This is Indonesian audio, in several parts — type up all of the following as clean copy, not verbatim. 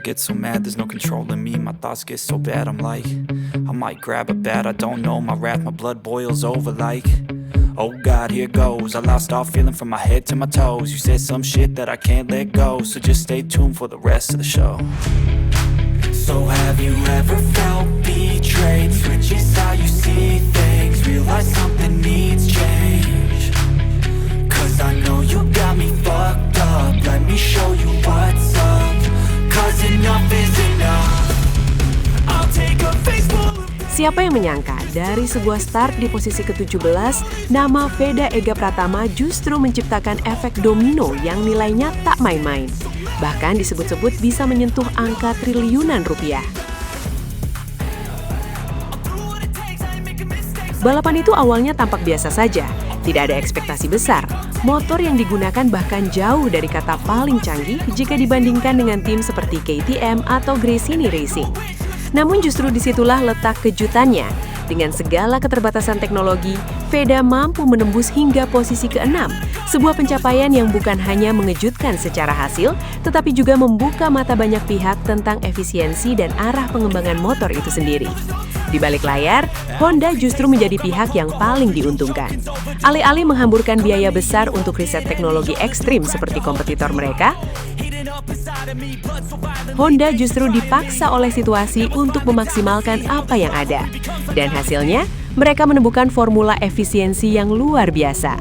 get so mad, there's no controlling me. My thoughts get so bad, I'm like, I might grab a bat, I don't know. My wrath, my blood boils over like, oh God, here goes. I lost all feeling from my head to my toes. You said some shit that I can't let go, so just stay tuned for the rest of the show. So have you ever felt betrayed? Switches how you see things, realize something needs change. Cause I know you got me fucked up, let me show you what's up. Cause enough is enough, I'll take a face full of... Siapa yang menyangka dari sebuah start di posisi ke-17, nama Veda Ega Pratama justru menciptakan efek domino yang nilainya tak main-main. Bahkan disebut-sebut bisa menyentuh angka triliunan rupiah. Balapan itu awalnya tampak biasa saja, tidak ada ekspektasi besar. Motor yang digunakan bahkan jauh dari kata paling canggih jika dibandingkan dengan tim seperti KTM atau Gresini Racing. Namun justru disitulah letak kejutannya. Dengan segala keterbatasan teknologi, Veda mampu menembus hingga posisi ke-6. Sebuah pencapaian yang bukan hanya mengejutkan secara hasil, tetapi juga membuka mata banyak pihak tentang efisiensi dan arah pengembangan motor itu sendiri. Di balik layar, Honda justru menjadi pihak yang paling diuntungkan. Alih-alih menghamburkan biaya besar untuk riset teknologi ekstrim seperti kompetitor mereka, Honda justru dipaksa oleh situasi untuk memaksimalkan apa yang ada. Dan hasilnya, mereka menemukan formula efisiensi yang luar biasa.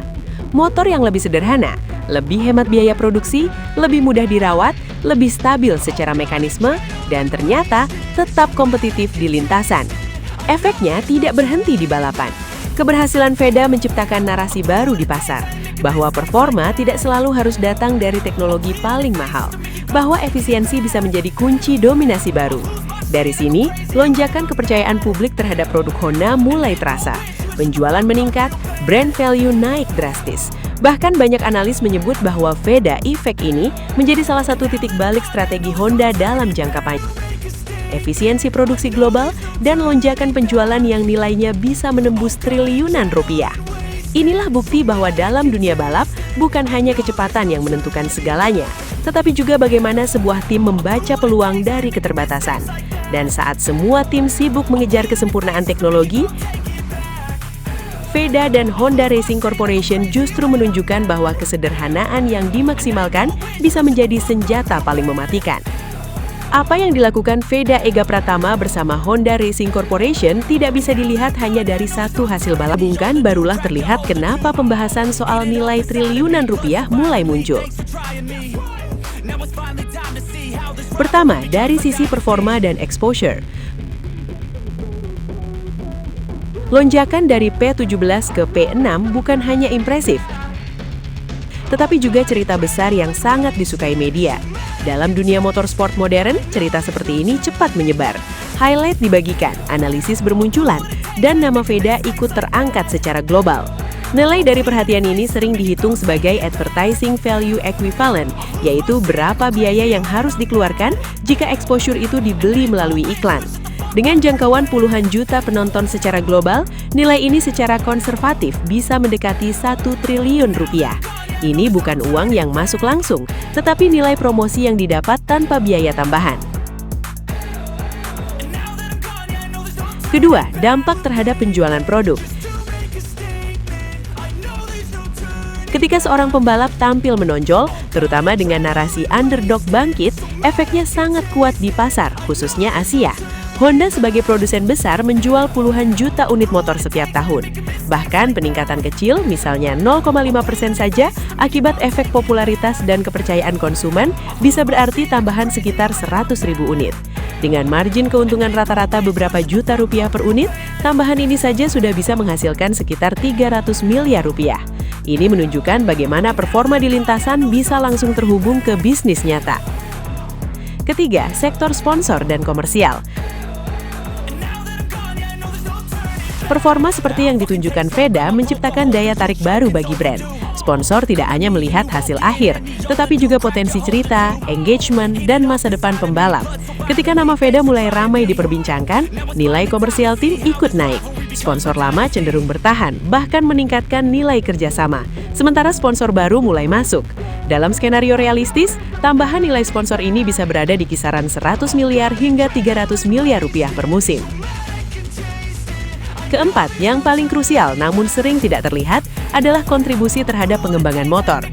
Motor yang lebih sederhana, lebih hemat biaya produksi, lebih mudah dirawat, lebih stabil secara mekanisme, dan ternyata tetap kompetitif di lintasan. Efeknya tidak berhenti di balapan. Keberhasilan Veda menciptakan narasi baru di pasar, bahwa performa tidak selalu harus datang dari teknologi paling mahal, bahwa efisiensi bisa menjadi kunci dominasi baru. Dari sini, lonjakan kepercayaan publik terhadap produk Honda mulai terasa. Penjualan meningkat, brand value naik drastis. Bahkan banyak analis menyebut bahwa Veda Effect ini menjadi salah satu titik balik strategi Honda dalam jangka panjang. Efisiensi produksi global, dan lonjakan penjualan yang nilainya bisa menembus triliunan rupiah. Inilah bukti bahwa dalam dunia balap, bukan hanya kecepatan yang menentukan segalanya, tetapi juga bagaimana sebuah tim membaca peluang dari keterbatasan. Dan saat semua tim sibuk mengejar kesempurnaan teknologi, Veda dan Honda Racing Corporation justru menunjukkan bahwa kesederhanaan yang dimaksimalkan bisa menjadi senjata paling mematikan. Apa yang dilakukan Veda Ega Pratama bersama Honda Racing Corporation tidak bisa dilihat hanya dari satu hasil balap. Gabungkan barulah terlihat kenapa pembahasan soal nilai triliunan rupiah mulai muncul. Pertama, dari sisi performa dan exposure. Lonjakan dari P17 ke P6 bukan hanya impresif, tetapi juga cerita besar yang sangat disukai media. Dalam dunia motorsport modern, cerita seperti ini cepat menyebar. Highlight dibagikan, analisis bermunculan, dan nama Veda ikut terangkat secara global. Nilai dari perhatian ini sering dihitung sebagai advertising value equivalent, yaitu berapa biaya yang harus dikeluarkan jika exposure itu dibeli melalui iklan. Dengan jangkauan puluhan juta penonton secara global, nilai ini secara konservatif bisa mendekati 1 triliun rupiah. Ini bukan uang yang masuk langsung, tetapi nilai promosi yang didapat tanpa biaya tambahan. Kedua, dampak terhadap penjualan produk. Ketika seorang pembalap tampil menonjol, terutama dengan narasi underdog bangkit, efeknya sangat kuat di pasar, khususnya Asia. Honda sebagai produsen besar menjual puluhan juta unit motor setiap tahun. Bahkan peningkatan kecil, misalnya 0,5% saja, akibat efek popularitas dan kepercayaan konsumen, bisa berarti tambahan sekitar 100.000 unit. Dengan margin keuntungan rata-rata beberapa juta rupiah per unit, tambahan ini saja sudah bisa menghasilkan sekitar 300 miliar rupiah. Ini menunjukkan bagaimana performa di lintasan bisa langsung terhubung ke bisnis nyata. Ketiga, sektor sponsor dan komersial. Performa seperti yang ditunjukkan Veda menciptakan daya tarik baru bagi brand. Sponsor tidak hanya melihat hasil akhir, tetapi juga potensi cerita, engagement, dan masa depan pembalap. Ketika nama Veda mulai ramai diperbincangkan, nilai komersial tim ikut naik. Sponsor lama cenderung bertahan, bahkan meningkatkan nilai kerjasama. Sementara sponsor baru mulai masuk. Dalam skenario realistis, tambahan nilai sponsor ini bisa berada di kisaran 100 miliar hingga 300 miliar rupiah per musim. Keempat, yang paling krusial namun sering tidak terlihat adalah kontribusi terhadap pengembangan motor.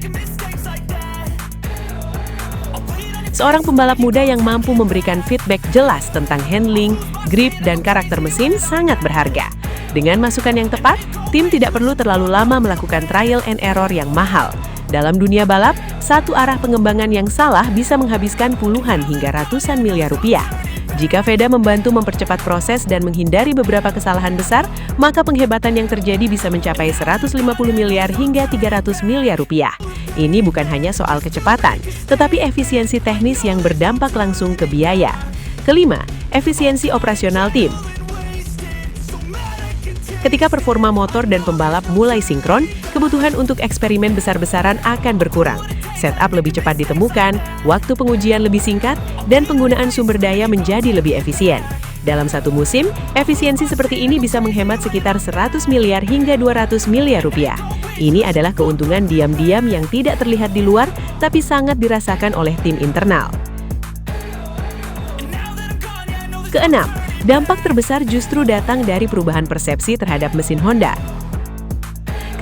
Seorang pembalap muda yang mampu memberikan feedback jelas tentang handling, grip, dan karakter mesin sangat berharga. Dengan masukan yang tepat, tim tidak perlu terlalu lama melakukan trial and error yang mahal. Dalam dunia balap, satu arah pengembangan yang salah bisa menghabiskan puluhan hingga ratusan miliar rupiah. Jika VEDA membantu mempercepat proses dan menghindari beberapa kesalahan besar, maka penghebatan yang terjadi bisa mencapai 150 miliar hingga 300 miliar rupiah. Ini bukan hanya soal kecepatan, tetapi efisiensi teknis yang berdampak langsung ke biaya. Kelima, efisiensi operasional tim. Ketika performa motor dan pembalap mulai sinkron, kebutuhan untuk eksperimen besar-besaran akan berkurang. Setup lebih cepat ditemukan, waktu pengujian lebih singkat, dan penggunaan sumber daya menjadi lebih efisien. Dalam satu musim, efisiensi seperti ini bisa menghemat sekitar 100 miliar hingga 200 miliar rupiah. Ini adalah keuntungan diam-diam yang tidak terlihat di luar, tapi sangat dirasakan oleh tim internal. Keenam, dampak terbesar justru datang dari perubahan persepsi terhadap mesin Honda.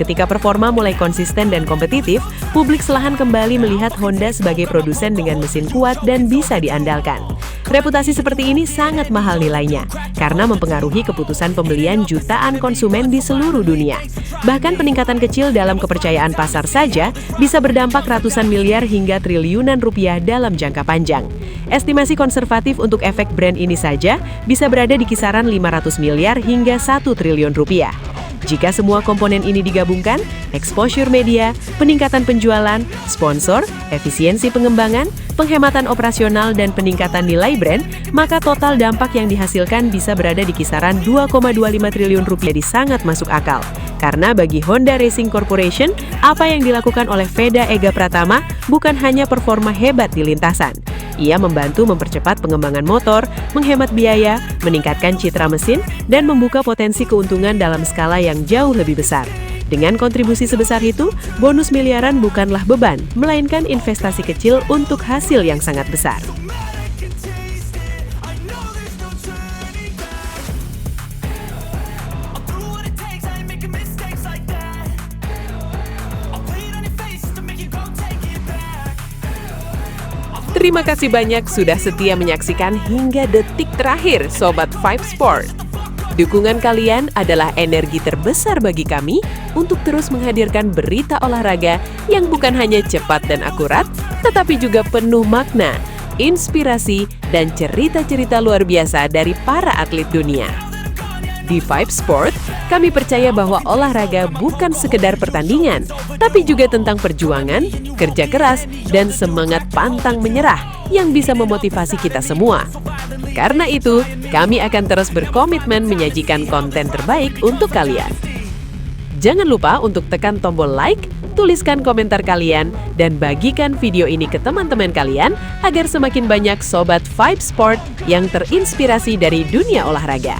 Ketika performa mulai konsisten dan kompetitif, publik selahan kembali melihat Honda sebagai produsen dengan mesin kuat dan bisa diandalkan. Reputasi seperti ini sangat mahal nilainya, karena mempengaruhi keputusan pembelian jutaan konsumen di seluruh dunia. Bahkan peningkatan kecil dalam kepercayaan pasar saja bisa berdampak ratusan miliar hingga triliunan rupiah dalam jangka panjang. Estimasi konservatif untuk efek brand ini saja bisa berada di kisaran 500 miliar hingga 1 triliun rupiah. Jika semua komponen ini digabungkan, exposure media, peningkatan penjualan, sponsor, efisiensi pengembangan, penghematan operasional, dan peningkatan nilai brand, maka total dampak yang dihasilkan bisa berada di kisaran 2,25 triliun rupiah. Sangat masuk akal. Karena bagi Honda Racing Corporation, apa yang dilakukan oleh VEDA Ega Pratama bukan hanya performa hebat di lintasan. Ia membantu mempercepat pengembangan motor, menghemat biaya, meningkatkan citra mesin, dan membuka potensi keuntungan dalam skala yang jauh lebih besar. Dengan kontribusi sebesar itu, bonus miliaran bukanlah beban, melainkan investasi kecil untuk hasil yang sangat besar. Terima kasih banyak sudah setia menyaksikan hingga detik terakhir Sobat Vibe Sport. Dukungan kalian adalah energi terbesar bagi kami untuk terus menghadirkan berita olahraga yang bukan hanya cepat dan akurat, tetapi juga penuh makna, inspirasi, dan cerita-cerita luar biasa dari para atlet dunia. Di Vibe Sport, kami percaya bahwa olahraga bukan sekedar pertandingan, tapi juga tentang perjuangan, kerja keras, dan semangat pantang menyerah yang bisa memotivasi kita semua. Karena itu, kami akan terus berkomitmen menyajikan konten terbaik untuk kalian. Jangan lupa untuk tekan tombol like, tuliskan komentar kalian, dan bagikan video ini ke teman-teman kalian agar semakin banyak Sobat Vibe Sport yang terinspirasi dari dunia olahraga.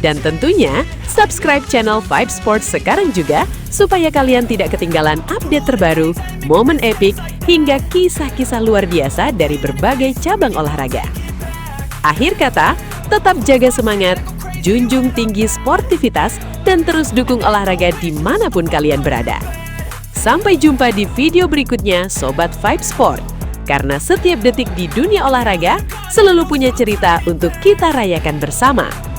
Dan tentunya, subscribe channel Vibe Sports sekarang juga, supaya kalian tidak ketinggalan update terbaru, momen epik, hingga kisah-kisah luar biasa dari berbagai cabang olahraga. Akhir kata, tetap jaga semangat, junjung tinggi sportivitas, dan terus dukung olahraga dimanapun kalian berada. Sampai jumpa di video berikutnya, Sobat Vibe Sport. Karena setiap detik di dunia olahraga, selalu punya cerita untuk kita rayakan bersama.